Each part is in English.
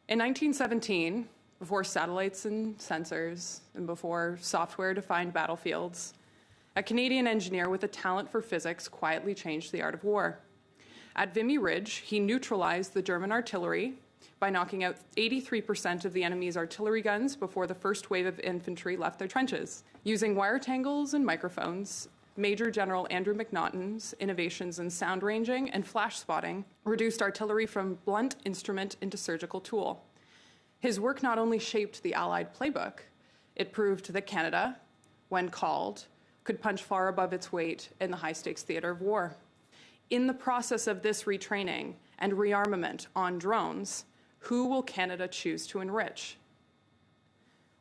In 1917, before satellites and sensors, and before software-defined battlefields, a Canadian engineer with a talent for physics quietly changed the art of war. At Vimy Ridge, he neutralized the German artillery by knocking out 83% of the enemy's artillery guns before the first wave of infantry left their trenches. Using wire tangles and microphones, Major General Andrew McNaughton's innovations in sound ranging and flash spotting reduced artillery from blunt instrument into surgical tool. His work not only shaped the Allied playbook, it proved that Canada, when called, could punch far above its weight in the high-stakes theater of war. In the process of this retraining and rearmament on drones, who will Canada choose to enrich?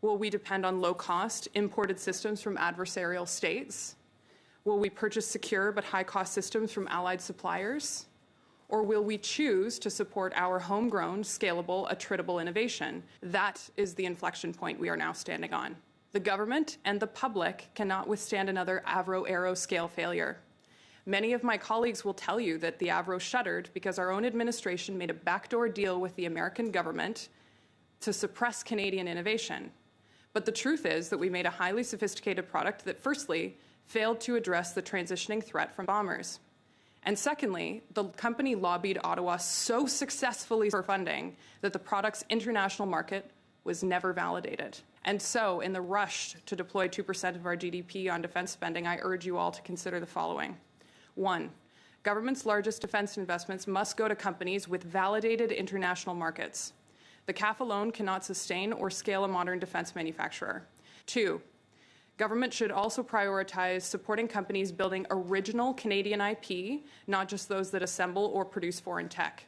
Will we depend on low-cost imported systems from adversarial states? Will we purchase secure but high-cost systems from allied suppliers? Or will we choose to support our homegrown, scalable, attritable innovation? That is the inflection point we are now standing on. The government and the public cannot withstand another Avro-Aero scale failure. Many of my colleagues will tell you that the Avro shuttered because our own administration made a backdoor deal with the American government to suppress Canadian innovation. But the truth is that we made a highly sophisticated product that, firstly, failed to address the transitioning threat from bombers. And secondly, the company lobbied Ottawa so successfully for funding that the product's international market was never validated. And so, in the rush to deploy 2% of our GDP on defense spending, I urge you all to consider the following. 1, government's largest defense investments must go to companies with validated international markets. The CAF alone cannot sustain or scale a modern defense manufacturer. 2, government should also prioritize supporting companies building original Canadian IP, not just those that assemble or produce foreign tech.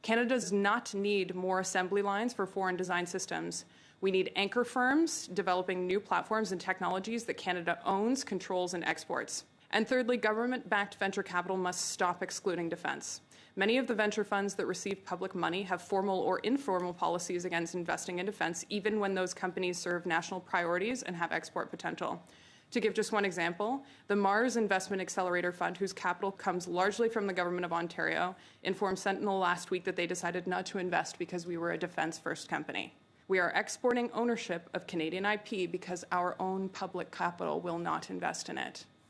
Canada does not need more assembly lines for foreign design systems. We need anchor firms developing new platforms and technologies that Canada owns, controls, and exports. And thirdly, government-backed venture capital must stop excluding defense. Many of the venture funds that receive public money have formal or informal policies against investing in defense, even when those companies serve national priorities and have export potential. To give just one example, the Mars Investment Accelerator Fund, whose capital comes largely from the Government of Ontario, informed Sentinel last week that they decided not to invest because we were a defense-first company. We are exporting ownership of Canadian IP because our own public capital will not invest in it.